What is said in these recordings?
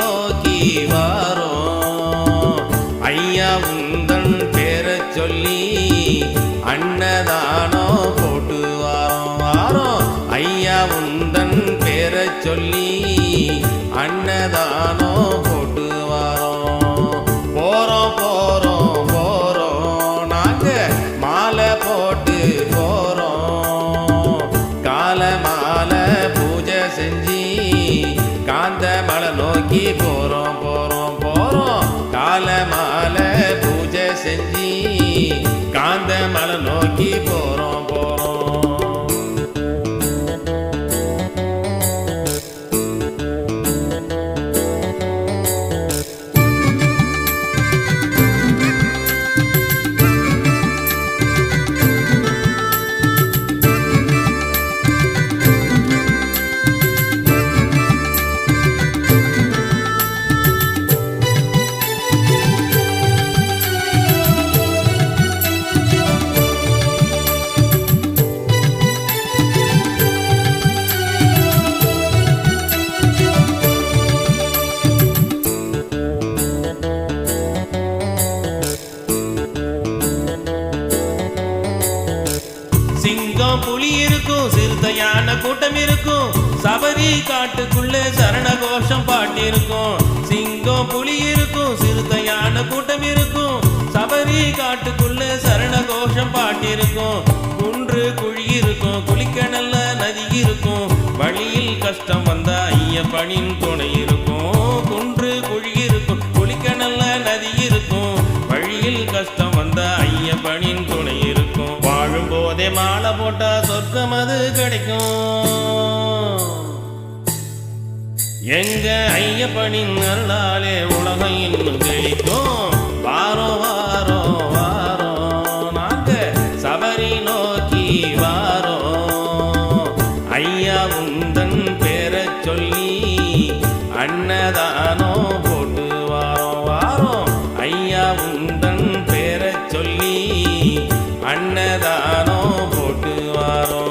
நோக்கி வாரோம். ஐயா உந்தன் பேரை சொல்லி அன்னதானம் போட்டு வாரோம் வாரோம். ஐயா உந்தன் பேரை சொல்லி அன்னதானம் போட்டு வாரோம். போறோம் போறோம் போறோம் நாங்க மாலை போட்டு போறோம். கால மாலை பூஜை செஞ்சு காந்த மலை நோக்கி போறோம் போறோம் போறோம். கால மாலை பூஜை செஞ்சு காந்த மலை நோக்கி போறோம் போறோம். சிங்கம் புலி இருக்கும், சிறுத்தையான கூட்டம் இருக்கும், சபரி காட்டுக்குள்ள சரண கோஷம் பாட்டிருக்கும். சிங்கம் புலி இருக்கும், சிறுத்தையான கூட்டம் இருக்கும், சபரி காட்டுக்குள்ள சரண கோஷம் பாட்டிருக்கும். குன்று குழி இருக்கும், குளிக்க நல்ல நதி இருக்கும், வழியில் கஷ்டம் வந்தா ஐயப்பனின் துணை இருக்கும். குன்று குழி இருக்கும், குளிக்க நல்ல நதி இருக்கும், வழியில் கஷ்டம் வந்தா ஐயப்பனின் துணை இருக்கும். வாழும் போதே மாலை போட்டா சொர்க்கம் அது கிடைக்கும். எங்க ஐயப்பனின் அருளாலே உலகம் இன்னும் செழிக்கும். வாரோ வாரோ வாரோ நாங்க சபரி நோக்கி வாரோ. ஐயா உந்தன் பேரை சொல்லி அன்னதானம் போட்டு வாரோ வாரோ. ஐயா உந்தன் பேரை சொல்லி அன்னதானம் போட்டு வாரோம்.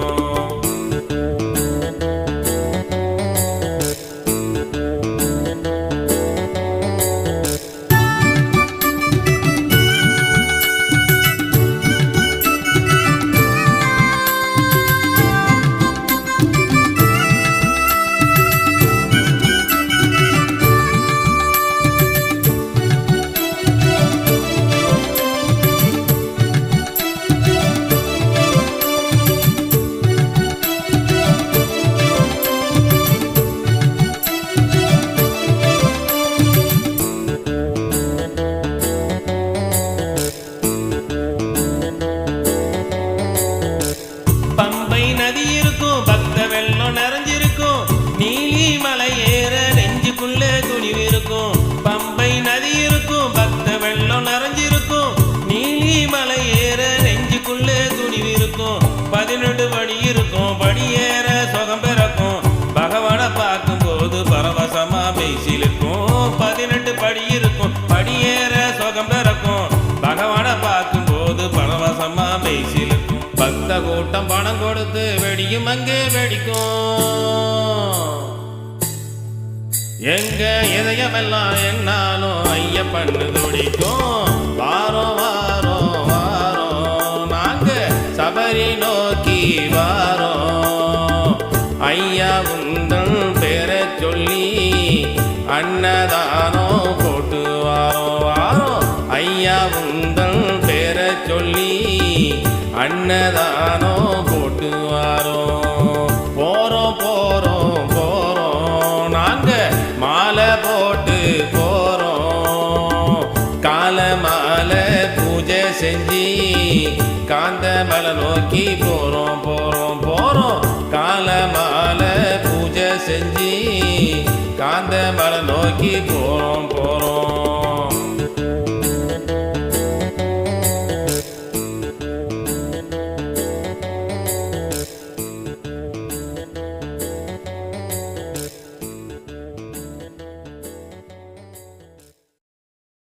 நதி இருக்கும், பக்த வெள்ளம் நிறைஞ்சிருக்கும், நீலி மலை ஏற நெஞ்சுக்குள்ளே துணிவு இருக்கும். பம்பை நதி இருக்கும், பக்த வெள்ளம் நிறைஞ்சிருக்கும், நீலி மலை ஏற நெஞ்சுக்குள்ளே துணிவு இருக்கும். 18 படி இருக்கும், படி ஏற சுகம் பிறக்கும், பகவானை பார்க்கும் போது பரவசமா பேசிருக்கும். 18 படி இருக்கும், படி ஏற சுகம் பிறக்கும், பகவானை பார்க்கும் போது பரவசமா பேசிருக்கும். பக்த கூட்டம் பணம் கொடுத்து வெடியும் அங்கே வெடிக்கும். எங்க இதயமெல்லாம் என்னாலும் ஐயப்பன்னு துடிக்கும். வாரோ வாரோ வாரோ நாங்க சபரி நோக்கி வாரோ. ஐயா உந்தன் பேரை சொல்லி அன்னதானம் போட்டு வாரோ வாரோ. ஐயா உந்தன் பேரை சொல்லி அன்னதானம் போட்டு வாரோம். போறோம் போறோம் போறோம் நாங்க மாலை போட்டு போறோம். கால மாலை பூஜை செஞ்சு காந்த மலை நோக்கி போறோம் போறோம் போறோம். கால மாலை பூஜை செஞ்சு காந்த மலை நோக்கி போறோம்.